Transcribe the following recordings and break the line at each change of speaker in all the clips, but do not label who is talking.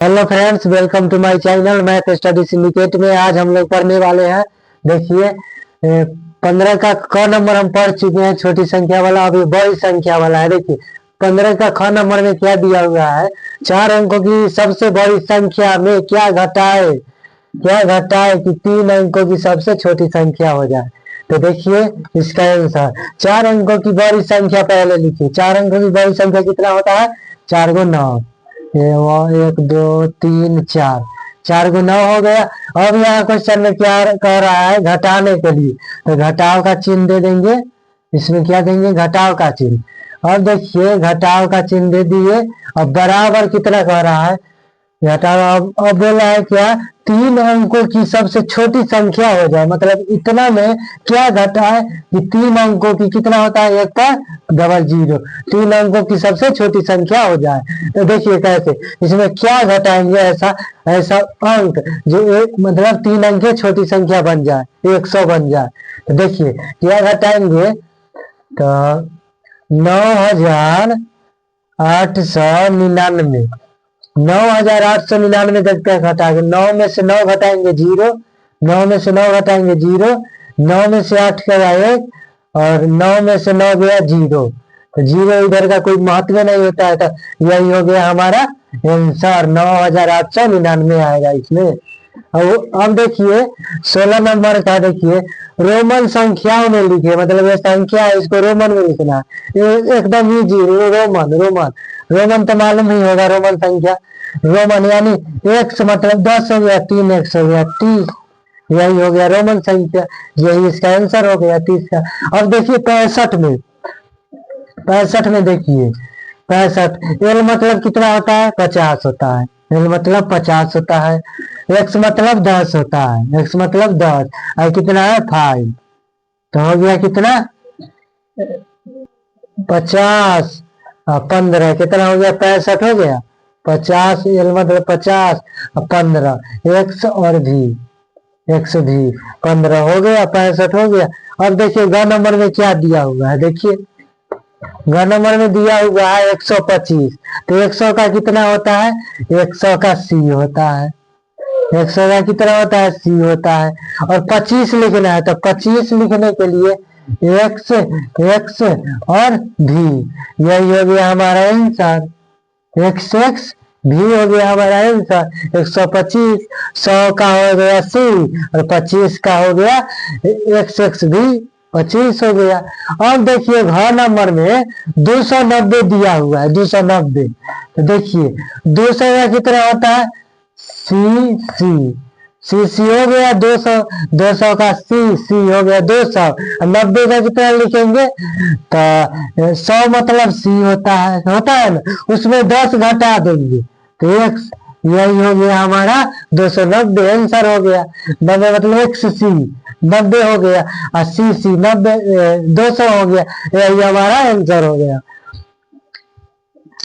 Hello friends, welcome to my channel math study syndicate में। आज हम लोग पढ़ने वाले हैं। देखिए 15 का क नंबर हम पढ़ चुके हैं, छोटी संख्या वाला। अभी बड़ी संख्या वाला है। देखिए 15 का ख नंबर में क्या दिया हुआ है, 4 अंकों की सबसे बड़ी संख्या में क्या घटाए कि 3 अंकों की सबसे छोटी संख्या हो जाए। तो देखिए इसका आंसर 4 अंकों की बड़ी संख्या पहले लिखिए। 4 अंकों की बड़ी संख्या कितना होता है? 4 को 9, 1 2 3 4, 4 को 9 हो गया। अब यहाँ क्वेश्चन में क्या कह रहा है, घटाने के लिए, तो घटाव का चिन्ह दे देंगे। इसमें क्या देंगे? घटाव का चिन्ह। अब देखिए घटाव का चिन्ह दे दिए। अब बराबर कितना कह रहा है, घटाव। अब बोला है क्या, 3 अंकों की सबसे छोटी संख्या हो जाए। मतलब इतना में क्या घटाए कि 3 अंकों की कितना होता है, 1 का डबल 0, 3 अंकों की सबसे छोटी संख्या हो जाए। तो देखिए कैसे इसमें क्या घटाएंगे, ऐसा अंक जो एक मतलब 3 अंक की छोटी संख्या बन जाए, 100 बन जाए। तो देखिए क्या घटाएंगे, तो 9899, 9899 तक घटाएंगे। 9 में से 9 घटाएंगे 0, 9 में से 9 घटाएंगे 0, 9 में से 8 गया 1, और 9 में से 9 गया 0। तो 0 इधर का कोई महत्व नहीं होता है। तो यही हो गया हमारा आंसर, 9899 आएगा इसमें। अब देखिए 16 नंबर का, देखिए रोमन संख्याओं में लिखे। मतलब ये संख्या है, इसको रोमन में लिखना है। एकदम इजी। रोमन तो मालूम ही होगा, रोमन संख्या। रोमन यानी x मतलब 10 हो गया, 3x हो गया 30, यही हो गया रोमन संख्या। यही इसका आंसर हो गया 30 का। अब देखिए 65 में देखिए 65, एल मतलब कितना होता है? 50 होता है। एल मतलब 50 होता है। एक्स मतलब 10 होता है। एक्स मतलब 10, और कितना है? 5। तो हो गया कितना? 50 और 15 कितना हो गया? 65 हो गया। 50 एल मतलब 50 और 15 एक्स और भी 15 हो गया, 65 हो गया। अब देखिए ग नंबर में क्या दिया हुआ है। देखिए ग नंबर में दिया हुआ है 125। तो 100 का कितना होता है? 100 का सी होता है। 100 का कितना होता है? सी होता है। और 25 लिखना है, तो 25 लिखने के लिए एक्स और भी, यही हो गया हमारा आंसर। एक्स भी हो गया हमारा आंसर। 125, 100 का हो गया सी, और 25 का हो गया एक्स भी 25 हो गया। अब देखिए घ नंबर में 290 दिया हुआ है, 290। तो देखिए 200 का कितना होता है? सी हो गया 200, 200 का सी हो गया 200। 90 का कितना लिखेंगे? तो 100 मतलब सी होता है ना, उसमें 10 घटा देंगे तो एक्स, यही हो गया हमारा 290 आंसर हो गया। 90 मतलब एक्स सी 90 हो गया, और सी 90 200 हो गया, यही हमारा आंसर हो गया।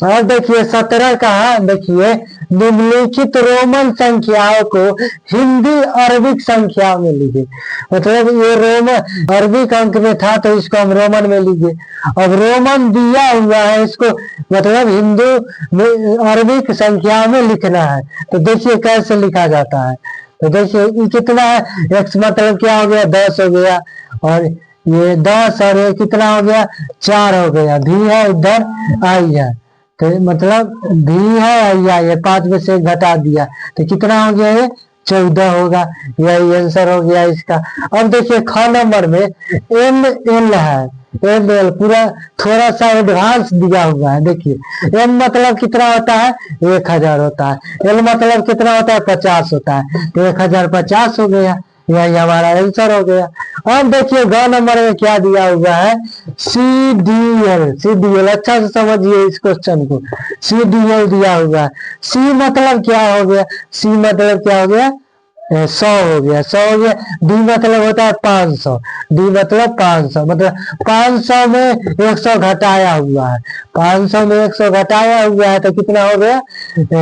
और देखिए 17 का, देखिए निम्नलिखित रोमन संख्याओं को हिंदी अरबिक संख्याओं में लिखे। मतलब ये रोमन अरबिक अंक में था, तो इसको हम रोमन में लिखे। अब रोमन दिया हुआ है, इसको मतलब हिंदू में अरबिक संख्याओं में लिखना है। तो देखिए कैसे लिखा जाता है। तो देखिए ये कितना है? x मतलब क्या हो गया? 10 हो गया, और ये 10 और ये कितना हो गया? 4 हो गया। भी है इधर, आई है, तो मतलब भी है या ये 5 में से घटा दिया, तो कितना हो गया? ये 14 होगा। यही आंसर हो गया इसका। अब देखिए ख नंबर में एम एल है, एम एल पूरा थोड़ा सा एडवांस दिया हुआ है। देखिए एम मतलब कितना होता है? 1000 होता है। एल मतलब कितना होता है? 50 होता है। तो 1050 हो गया, यही हमारा आंसर हो गया। अब देखिए ग नंबर में क्या दिया हुआ है? C D L. अच्छा से समझिए इस क्वेश्चन को। सी डी एल दिया हुआ है। सी मतलब क्या हो गया? सी मतलब क्या हो गया? 100 हो गया, 100 हो गया। डी मतलब होता है 500, डी मतलब 500, मतलब 500 में 100 घटाया हुआ है। 500 में 100 घटाया हुआ है, तो कितना हो गया?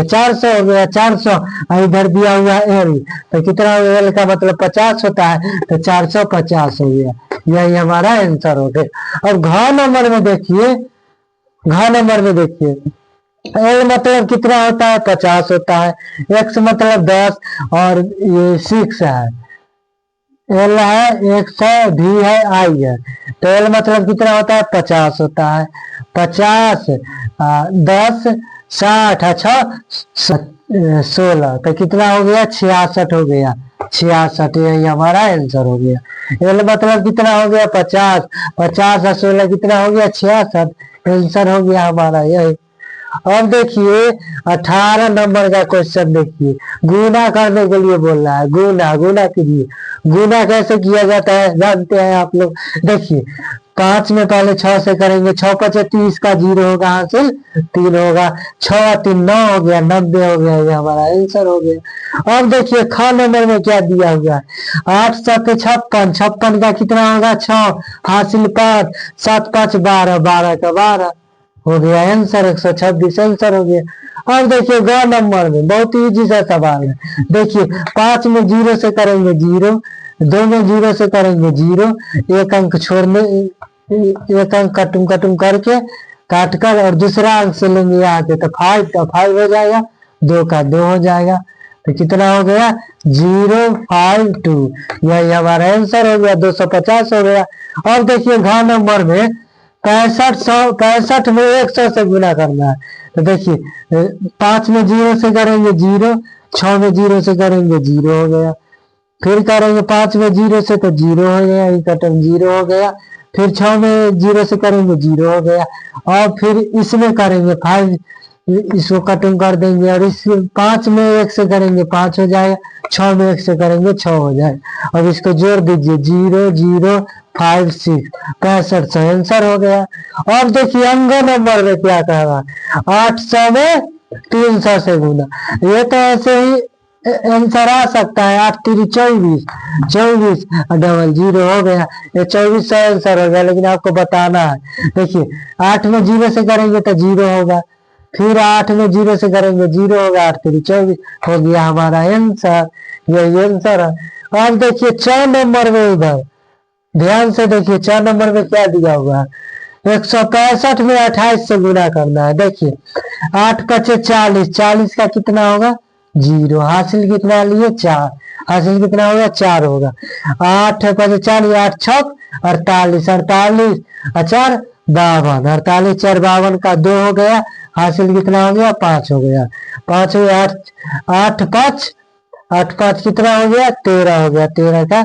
400 हो गया। 400 इधर दिया हुआ है एल, तो कितना हो गया? एल का मतलब 50 होता है, तो 450 हो गया। यही हमारा आंसर हो गया। अब घ नंबर में देखिए, घ नंबर में देखिए एल मतलब कितना होता है 50 होता है, एक्स मतलब 10 और ये 6 है, एल है 100, भी है, आई है, तो एल मतलब कितना होता है 50 होता है, 50 10 60 अच्छा 16 तो कितना हो गया 66 हो गया, 66 यही हमारा आंसर हो गया। एल मतलब कितना हो गया 50, 50 और 16 कितना हो गया 66, आंसर हो गया हमारा यही। अब देखिए 18 नंबर का क्वेश्चन देखिए, गुना करने के लिए बोल रहा है, गुना गुना कीजिए। गुना कैसे किया जाता है जानते हैं आप लोग। देखिए 5 में पहले 6 से करेंगे, 6 5 30 का 0 होगा, हासिल 3 होगा, 6 3 9 हो गया, 90 हो गया, ये हमारा आंसर हो गया। अब देखिए ख नंबर में क्या दिया हुआ है, 8 7 56, 56 का कितना होगा 6, हासिल 5, 7 5 12, 12 का 12 हो गया आंसर, 126 आंसर हो गया। अब देखिए ग नंबर में बहुत इजी सा सवाल है, देखिए 5 में 0 से करेंगे 0, 2 में 0 से करेंगे 0, एक अंक छोड़ने, एक अंक कटुम कटुम करके काट कर और दूसरा अंक से लेंगे यहाँ पे, तो 5 का 5 हो जाएगा, 2 का 2 हो जाएगा, तो कितना हो गया 052, यही हमारा आंसर हो गया, 250 हो गया। अब देखिए घ नंबर में 65 में 100 से गुना करना है, तो देखिए 5 में 0 से करेंगे 0, 6 में 0 से करेंगे 0 हो गया, फिर करेंगे 5 में 0 से तो 0 हो गया, कटन 0 हो गया, फिर 6 में 0 से करेंगे 0 हो गया, और फिर इसमें करेंगे 5, इसको कटिंग कर देंगे, और इस 5 में 1 से करेंगे 5 हो जाएगा, 6 में 1 से करेंगे 6 हो जाएगा, अब इसको जोड़ दीजिए 0 0 5 6, 65 से आंसर हो गया। और देखिए अंग नंबर में क्या कह रहा है, 800 में 300 से गुना, ये तो ऐसे ही आंसर आ सकता है, 8 3 24, 24 डबल 0 हो गया, ये 24 से आंसर हो गया, लेकिन आपको बताना है। देखिए 8 में 0 से करेंगे तो 0 होगा, फिर 8 में 0 से करेंगे 0 होगा, 8 3 24 हो गया हमारा आंसर, यही आंसर है। अब देखिए 4 नंबर में, इधर ध्यान से देखिए 4 नंबर में क्या दिया हुआ है, 165 में 28 से गुना करना है। देखिए 8 5 40, 40 का कितना होगा 0, हासिल कितना लिए 4, हासिल कितना होगा 4 होगा, 8 5 40, 8 6 48, 48 4 52, 48 4 52 का 2 हो गया, हासिल कितना हो गया 5 हो गया, 5 हो गया, 8 5 8 5 कितना हो गया 13 हो गया, 13 का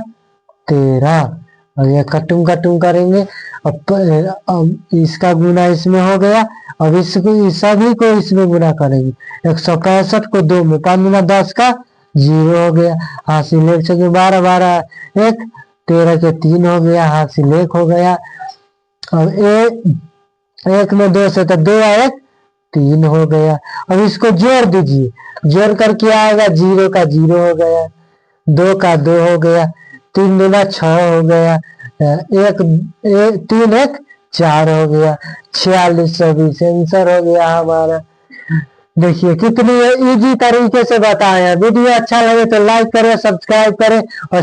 13, और ये कटुम कटुम करेंगे, अब इसका गुना इसमें हो गया, अब इसको सभी को इसमें गुना करेंगे, 165 को 2 में, 5 गुना 10 का 0 हो गया, हासिल 1 से 12 12 1, 13 के 3 हो गया, हासिल 1 हो गया, अब 1 में 2 से तो 2 1 3 हो गया। अब इसको जोड़ दीजिए, जोड़ करके आएगा 0 का 0 हो गया, 2 का 2 हो गया, 3 दूना 6 हो गया, 1 3 1 4 हो गया, 46 24 आंसर हो गया हमारा। देखिए कितनी इजी तरीके से बताया। वीडियो अच्छा लगे तो लाइक करें, सब्सक्राइब करें और